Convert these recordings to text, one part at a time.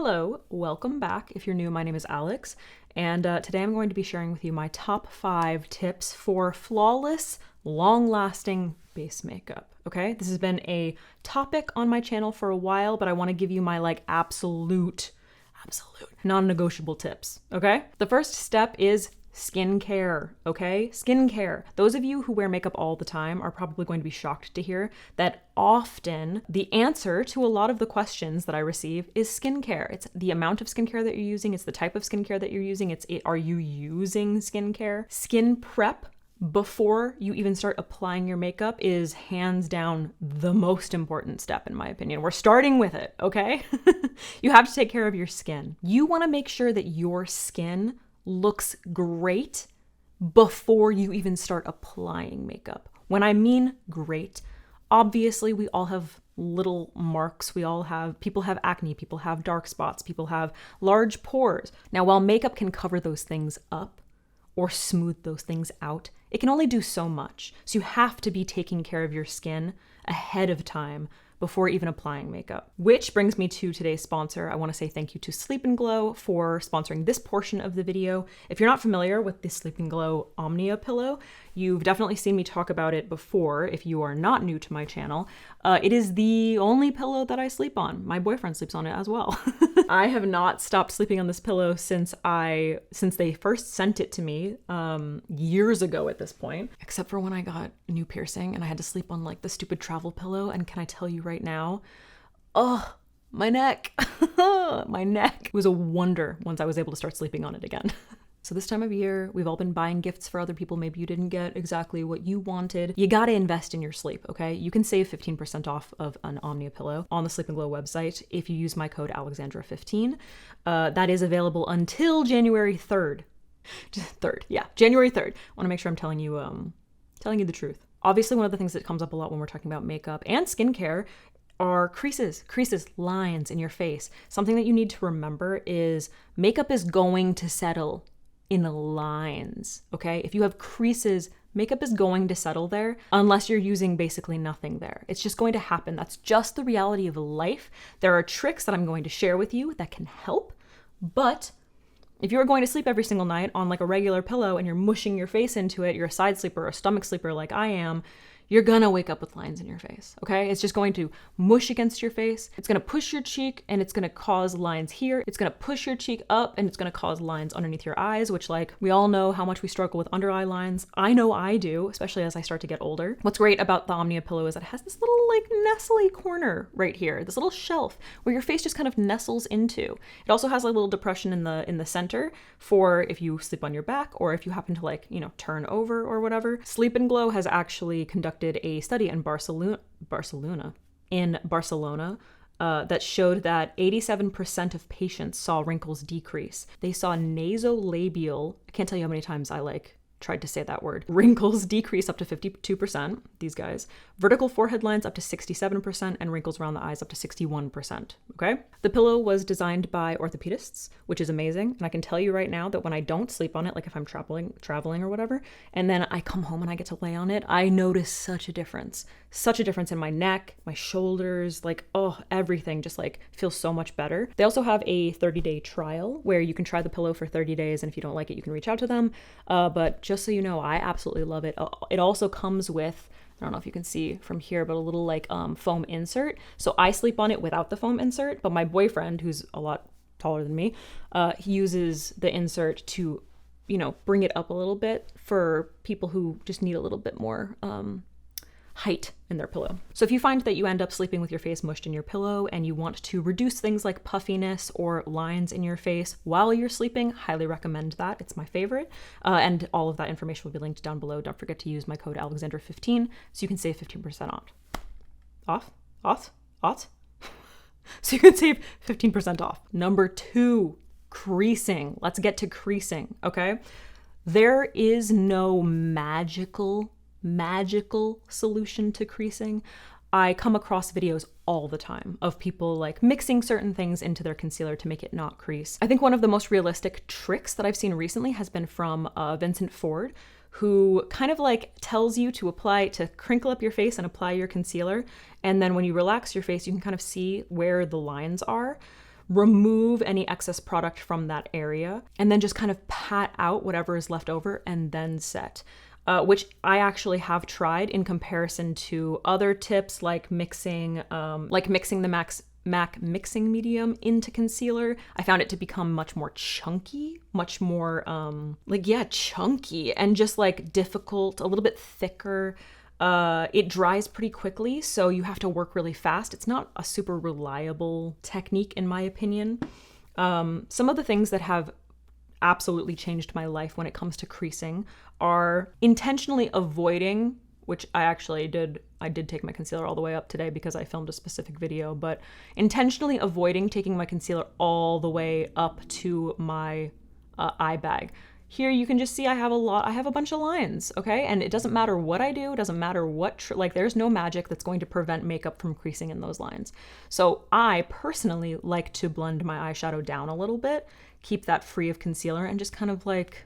Hello, welcome back. If you're new, my name is Alex, and today I'm going to be sharing with you my top 5 tips for flawless, long-lasting base makeup, okay? This has been a topic on my channel for a while, but I want to give you my absolute non-negotiable tips, okay? The first step is skincare, okay? Skincare. Those of you who wear makeup all the time are probably going to be shocked to hear that often the answer to a lot of the questions that I receive is skincare. It's the amount of skincare that you're using, it's the type of skincare that you're using, are you using skincare? Skin prep before you even start applying your makeup is hands down the most important step in my opinion. We're starting with it, okay? You have to take care of your skin. You want to make sure that your skin looks great before you even start applying makeup. When I mean great, obviously we all have little marks. People have acne, people have dark spots, people have large pores. Now, while makeup can cover those things up or smooth those things out, it can only do so much. So you have to be taking care of your skin ahead of time before even applying makeup. Which brings me to today's sponsor. I want to say thank you to Sleep & Glow for sponsoring this portion of the video. If you're not familiar with the Sleep & Glow Omnia pillow, you've definitely seen me talk about it before if you are not new to my channel. It is the only pillow that I sleep on. My boyfriend sleeps on it as well. I have not stopped sleeping on this pillow since they first sent it to me years ago at this point, except for when I got a new piercing and I had to sleep on the stupid travel pillow. And can I tell you right now, my neck, my neck was a wonder once I was able to start sleeping on it again. So this time of year, we've all been buying gifts for other people. Maybe you didn't get exactly what you wanted. You gotta invest in your sleep, okay? You can save 15% off of an Omnia pillow on the Sleep & Glow website if you use my code Alexandra15. That is available until January 3rd. January 3rd. I wanna make sure I'm telling you the truth. Obviously, one of the things that comes up a lot when we're talking about makeup and skincare are creases, lines in your face. Something that you need to remember is makeup is going to settle in lines, okay? If you have creases, makeup is going to settle there unless you're using basically nothing there. It's just going to happen. That's just the reality of life. There are tricks that I'm going to share with you that can help, but if you're going to sleep every single night on a regular pillow and you're mushing your face into it, you're a side sleeper or a stomach sleeper like I am, you're gonna wake up with lines in your face, okay? It's just going to mush against your face. It's gonna push your cheek and it's gonna cause lines here. It's gonna push your cheek up and it's gonna cause lines underneath your eyes, which we all know how much we struggle with under eye lines. I know I do, especially as I start to get older. What's great about the Omnia pillow is that it has this little nestly corner right here, this little shelf where your face just kind of nestles into. It also has a little depression in the center for if you sleep on your back or if you happen to turn over or whatever. Sleep & Glow has actually conducted a study in Barcelona that showed that 87% of patients saw wrinkles decrease. They saw nasolabial, I can't tell you how many times I tried to say that word, wrinkles decrease up to 52%, these guys, vertical forehead lines up to 67%, and wrinkles around the eyes up to 61%, okay? The pillow was designed by orthopedists, which is amazing, and I can tell you right now that when I don't sleep on it, if I'm traveling or whatever, and then I come home and I get to lay on it, I notice such a difference in my neck, my shoulders, everything just feels so much better. They also have a 30-day trial where you can try the pillow for 30 days, and if you don't like it, you can reach out to them, but just so you know, I absolutely love it. It also comes with, I don't know if you can see from here, but a little foam insert. So I sleep on it without the foam insert, but my boyfriend, who's a lot taller than me, he uses the insert to, bring it up a little bit for people who just need a little bit more height in their pillow. So if you find that you end up sleeping with your face mushed in your pillow and you want to reduce things like puffiness or lines in your face while you're sleeping, highly recommend that. It's my favorite. And all of that information will be linked down below. Don't forget to use my code Alexandra15 so you can save 15% off. So you can save 15% off. Number 2, creasing. Let's get to creasing, okay? There is no magical solution to creasing. I come across videos all the time of people mixing certain things into their concealer to make it not crease. I think one of the most realistic tricks that I've seen recently has been from Vincent Ford, who kind of tells you to crinkle up your face and apply your concealer. And then when you relax your face, you can kind of see where the lines are. remove any excess product from that area, and then just kind of pat out whatever is left over and then set. Which I actually have tried in comparison to other tips like mixing the MAC mixing medium into concealer. I found it to become much more chunky, much more chunky and just like difficult, a little bit thicker. It dries pretty quickly, so you have to work really fast. It's not a super reliable technique in my opinion. Some of the things that have absolutely changed my life when it comes to creasing are intentionally avoiding, which I did take my concealer all the way up today because I filmed a specific video, but intentionally avoiding taking my concealer all the way up to my eye bag. Here you can just see I have a bunch of lines, okay? And it doesn't matter what I do, it doesn't matter what, there's no magic that's going to prevent makeup from creasing in those lines. So I personally like to blend my eyeshadow down a little bit, keep that free of concealer, and just kind of like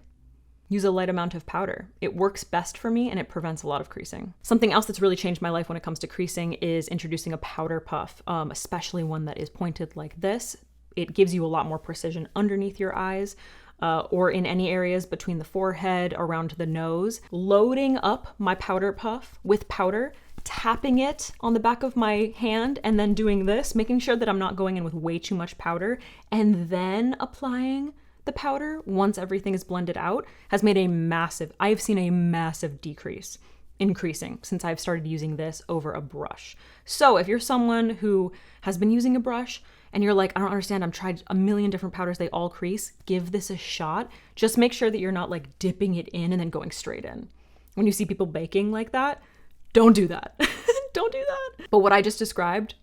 use a light amount of powder. It works best for me and it prevents a lot of creasing. Something else that's really changed my life when it comes to creasing is introducing a powder puff, especially one that is pointed like this. It gives you a lot more precision underneath your eyes, or in any areas between the forehead, around the nose. Loading up my powder puff with powder, tapping it on the back of my hand, and then doing this, making sure that I'm not going in with way too much powder, and then applying the powder once everything is blended out, has made I've seen a massive decrease in creasing since I've started using this over a brush. So if you're someone who has been using a brush and you're like, I don't understand, I've tried a million different powders, they all crease, give this a shot. Just make sure that you're not like dipping it in and then going straight in. When you see people baking like that, don't do that. Don't do that. But what I just described,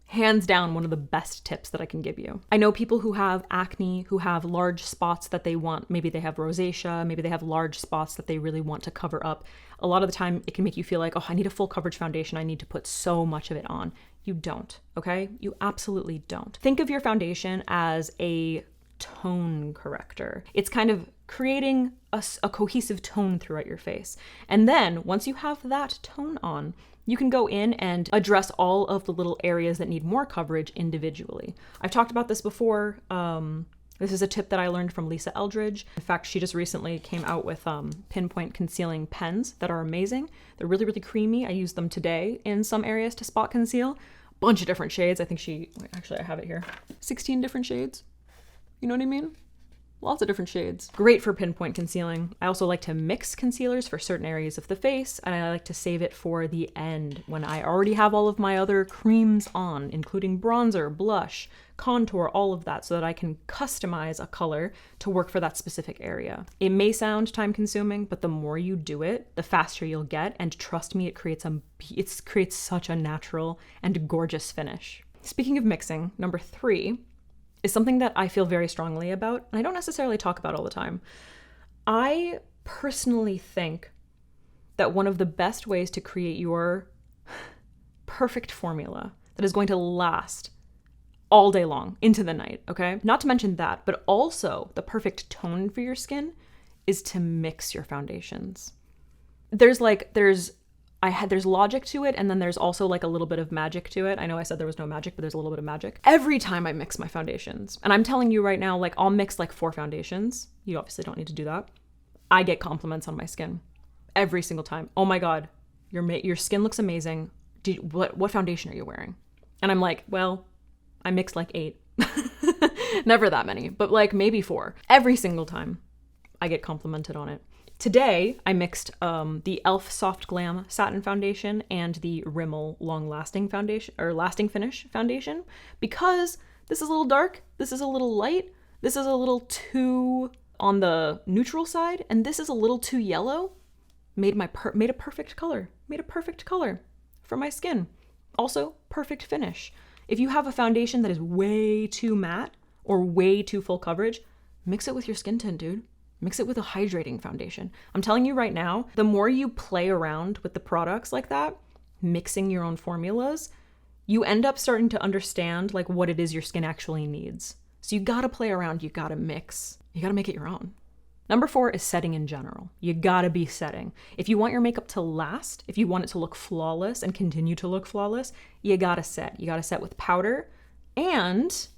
hands down, one of the best tips that I can give you. I know people who have acne, who have large spots that they want, maybe they have rosacea, maybe they have large spots that they really want to cover up. A lot of the time it can make you feel like, oh, I need a full coverage foundation. I need to put so much of it on. You don't, okay? You absolutely don't. Think of your foundation as a tone corrector. It's kind of creating a cohesive tone throughout your face. And then once you have that tone on, you can go in and address all of the little areas that need more coverage individually. I've talked about this before. This is a tip that I learned from Lisa Eldridge. In fact, she just recently came out with pinpoint concealing pens that are amazing. They're really, really creamy. I used them today in some areas to spot conceal. Bunch of different shades. I think I have it here. 16 different shades. You know what I mean? Lots of different shades. Great for pinpoint concealing. I also like to mix concealers for certain areas of the face, and I like to save it for the end when I already have all of my other creams on, including bronzer, blush, contour, all of that, so that I can customize a color to work for that specific area. It may sound time consuming, but the more you do it, the faster you'll get, and trust me, it creates such a natural and gorgeous finish. Speaking of mixing, number 3 is something that I feel very strongly about, and I don't necessarily talk about all the time. I personally think that one of the best ways to create your perfect formula that is going to last all day long into the night, okay? Not to mention that, but also the perfect tone for your skin is to mix your foundations. There's logic to it, and then there's also like a little bit of magic to it. I know I said there was no magic, but there's a little bit of magic. Every time I mix my foundations, and I'm telling you right now, like I'll mix like 4 foundations. You obviously don't need to do that. I get compliments on my skin every single time. Oh my God, your skin looks amazing. What foundation are you wearing? And I'm like, well, I mixed like 8. Never that many, but like maybe 4. Every single time I get complimented on it. Today, I mixed the e.l.f. Soft Glam Satin Foundation and the Rimmel Long Lasting Foundation, or Lasting Finish Foundation, because this is a little dark, this is a little light, this is a little too on the neutral side, and this is a little too yellow. Made a perfect color. Made a perfect color for my skin. Also, perfect finish. If you have a foundation that is way too matte or way too full coverage, mix it with your skin tint, dude. Mix it with a hydrating foundation. I'm telling you right now, the more you play around with the products like that, mixing your own formulas, you end up starting to understand like what it is your skin actually needs. So you gotta play around, you gotta mix, you gotta make it your own. Number 4 is setting in general. You gotta be setting. If you want your makeup to last, if you want it to look flawless and continue to look flawless, you gotta set. You gotta set with powder, and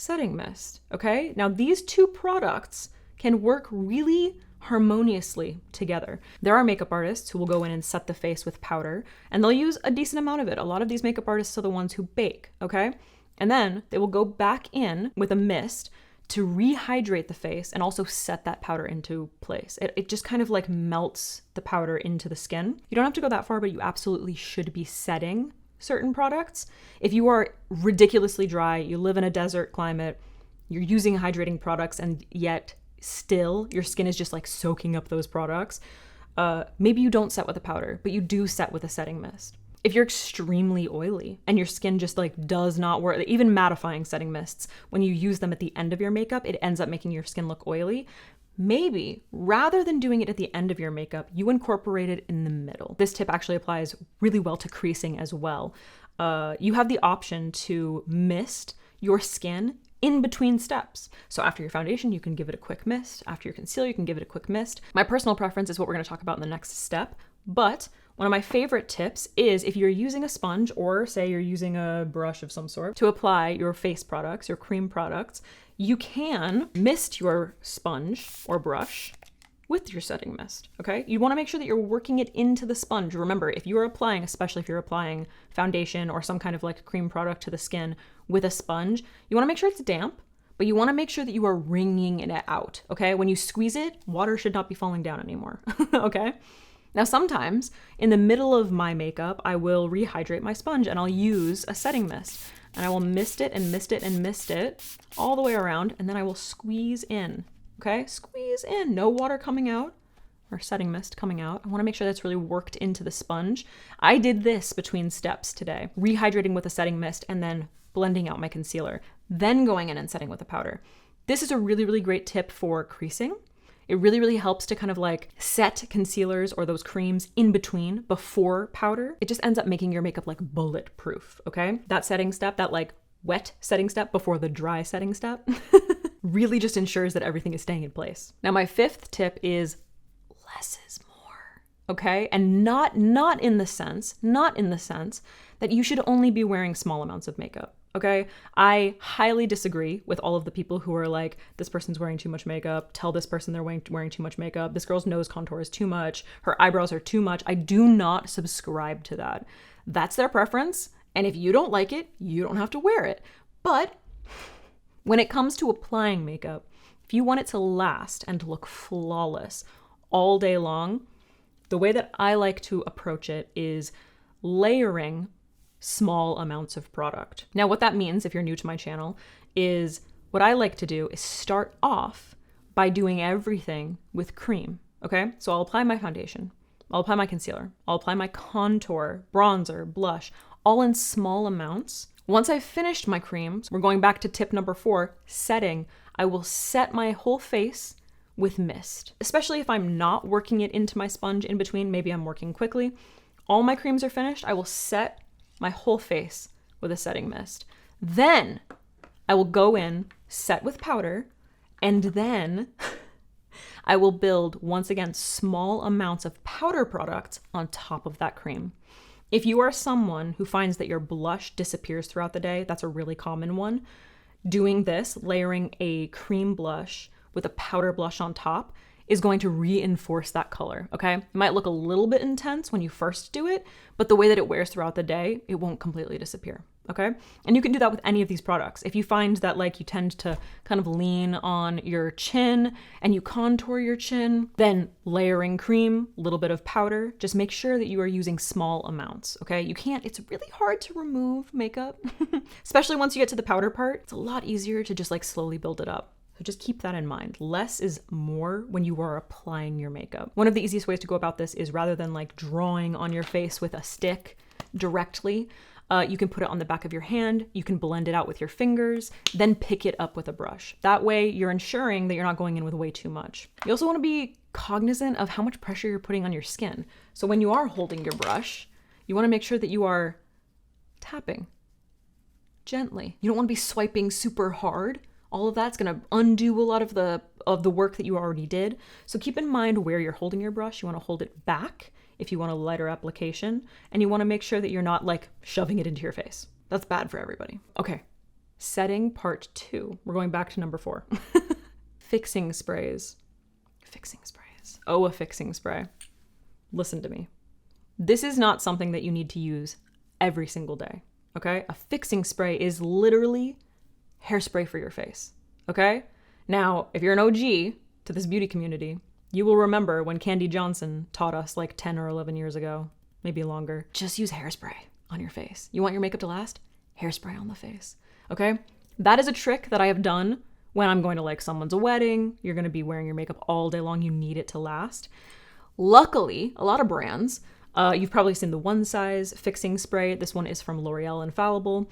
setting mist, okay? Now these two products can work really harmoniously together. There are makeup artists who will go in and set the face with powder, and they'll use a decent amount of it. A lot of these makeup artists are the ones who bake, okay? And then they will go back in with a mist to rehydrate the face and also set that powder into place. It just kind of like melts the powder into the skin. You don't have to go that far, but you absolutely should be setting certain products. If you are ridiculously dry, you live in a desert climate, you're using hydrating products, and yet still your skin is just like soaking up those products, maybe you don't set with a powder, but you do set with a setting mist. If you're extremely oily and your skin just like does not work, even mattifying setting mists, when you use them at the end of your makeup, it ends up making your skin look oily. Maybe rather than doing it at the end of your makeup, you incorporate it in the middle. This tip actually applies really well to creasing as well. You have the option to mist your skin in between steps. So after your foundation, you can give it a quick mist. After your concealer, you can give it a quick mist. My personal preference is what we're going to talk about in the next step, but one of my favorite tips is if you're using a sponge or say you're using a brush of some sort to apply your face products, your cream products, you can mist your sponge or brush with your setting mist, okay? You wanna make sure that you're working it into the sponge. Remember, if you're applying, especially if you're applying foundation or some kind of like cream product to the skin with a sponge, you wanna make sure it's damp, but you wanna make sure that you are wringing it out, okay? When you squeeze it, water should not be falling down anymore, okay? Now, sometimes in the middle of my makeup, I will rehydrate my sponge and I'll use a setting mist. And I will mist it and mist it and mist it all the way around, and then I will squeeze in, okay? Squeeze in, no water coming out or setting mist coming out. I wanna make sure that's really worked into the sponge. I did this between steps today, rehydrating with a setting mist and then blending out my concealer, then going in and setting with a powder. This is a really, really great tip for creasing. It really, really helps to kind of like set concealers or those creams in between before powder. It just ends up making your makeup like bulletproof, okay? That setting step, that like wet setting step before the dry setting step really just ensures that everything is staying in place. Now, my fifth tip is less is more, okay? And not in the sense that you should only be wearing small amounts of makeup. Okay, I highly disagree with all of the people who are like, this person's wearing too much makeup, tell this person they're wearing too much makeup, this girl's nose contour is too much, her eyebrows are too much. I do not subscribe to that. That's their preference, and if you don't like it, you don't have to wear it. But when it comes to applying makeup, if you want it to last and to look flawless all day long, the way that I like to approach it is layering small amounts of product. Now, what that means, if you're new to my channel, is what I like to do is start off by doing everything with cream, okay? So I'll apply my foundation, I'll apply my concealer, I'll apply my contour, bronzer, blush, all in small amounts. Once I've finished my creams, we're going back to tip number 4, setting. I will set my whole face with mist, especially if I'm not working it into my sponge in between. Maybe I'm working quickly. All my creams are finished. I will set my whole face with a setting mist. Then I will go in, set with powder, and then I will build, once again, small amounts of powder products on top of that cream. If you are someone who finds that your blush disappears throughout the day, that's a really common one, doing this, layering a cream blush with a powder blush on top, is going to reinforce that color, okay? It might look a little bit intense when you first do it, but the way that it wears throughout the day, it won't completely disappear, okay? And you can do that with any of these products. If you find that like you tend to kind of lean on your chin and you contour your chin, then layering cream, a little bit of powder, just make sure that you are using small amounts, okay? It's really hard to remove makeup, especially once you get to the powder part. It's a lot easier to just like slowly build it up. So just keep that in mind. Less is more when you are applying your makeup. One of the easiest ways to go about this is rather than like drawing on your face with a stick directly, you can put it on the back of your hand, you can blend it out with your fingers, then pick it up with a brush. That way you're ensuring that you're not going in with way too much. You also want to be cognizant of how much pressure you're putting on your skin. So when you are holding your brush, you want to make sure that you are tapping gently. You don't want to be swiping super hard. All of that's going to undo a lot of the work that you already did. So keep in mind where you're holding your brush. You want to hold it back if you want a lighter application, and you want to make sure that you're not like shoving it into your face. That's bad for everybody. Okay, Setting part 2. We're going back to number 4. Fixing sprays. Fixing sprays. Oh, a fixing spray. Listen to me. This is not something that you need to use every single day, okay? A fixing spray is literally hairspray for your face, okay? Now, if you're an OG to this beauty community, you will remember when Candy Johnson taught us like 10 or 11 years ago, maybe longer, just use hairspray on your face. You want your makeup to last? Hairspray on the face, okay? That is a trick that I have done when I'm going to like someone's wedding. You're going to be wearing your makeup all day long. You need it to last. Luckily, a lot of brands, you've probably seen the One Size fixing spray. This one is from L'Oreal Infallible.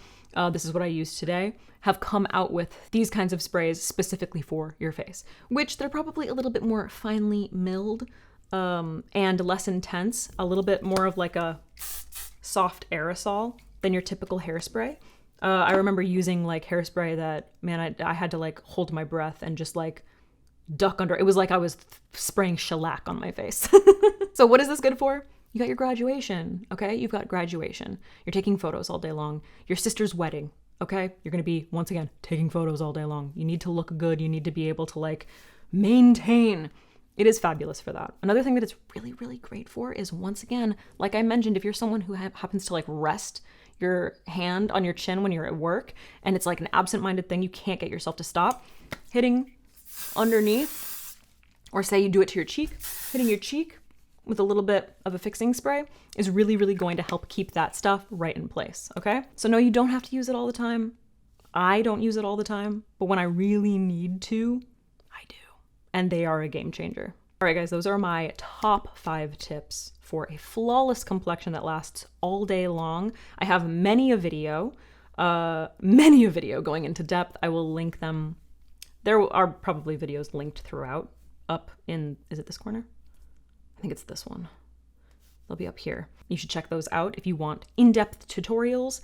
This is what I used today. Have come out with these kinds of sprays specifically for your face, which they're probably a little bit more finely milled and less intense, a little bit more of like a soft aerosol than your typical hairspray. I remember using like hairspray that, man, I had to like hold my breath and just like duck under. It was like I was spraying shellac on my face. So what is this good for? You got your graduation, okay? You've got graduation. You're taking photos all day long. Your sister's wedding, okay? You're gonna be, once again, taking photos all day long. You need to look good. You need to be able to like maintain. It is fabulous for that. Another thing that it's really, really great for is, once again, like I mentioned, if you're someone who happens to like rest your hand on your chin when you're at work and it's like an absent-minded thing, you can't get yourself to stop, hitting underneath, or say you do it to your cheek, hitting your cheek with a little bit of a fixing spray is really, really going to help keep that stuff right in place, okay? So no, you don't have to use it all the time. I don't use it all the time, but when I really need to, I do. And they are a game changer. All right, guys, those are my top 5 tips for a flawless complexion that lasts all day long. I have many a video going into depth. I will link them. There are probably videos linked throughout up in, is it this corner? I think it's this one. They'll be up here. You should check those out if you want in-depth tutorials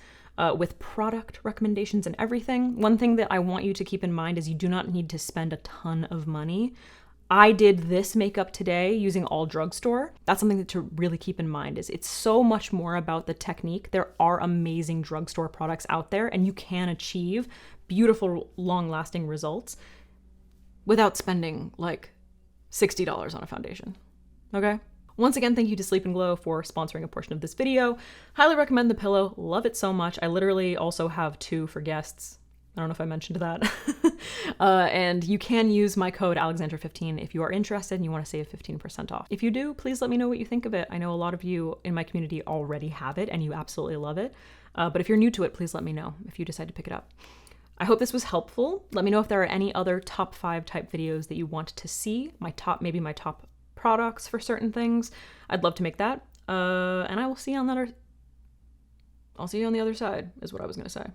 with product recommendations and everything. One thing that I want you to keep in mind is you do not need to spend a ton of money. I did this makeup today using all drugstore. That's something to really keep in mind, is it's so much more about the technique. There are amazing drugstore products out there and you can achieve beautiful, long-lasting results without spending like $60 on a foundation. Okay? Once again, thank you to Sleep and Glow for sponsoring a portion of this video. Highly recommend the pillow. Love it so much. I literally also have 2 for guests. I don't know if I mentioned that. And you can use my code Alexandra15 if you are interested and you want to save 15% off. If you do, please let me know what you think of it. I know a lot of you in my community already have it and you absolutely love it. But if you're new to it, please let me know if you decide to pick it up. I hope this was helpful. Let me know if there are any other top 5 type videos that you want to see. Maybe my top products for certain things. I'd love to make that. And I will see you on the other side, is what I was going to say.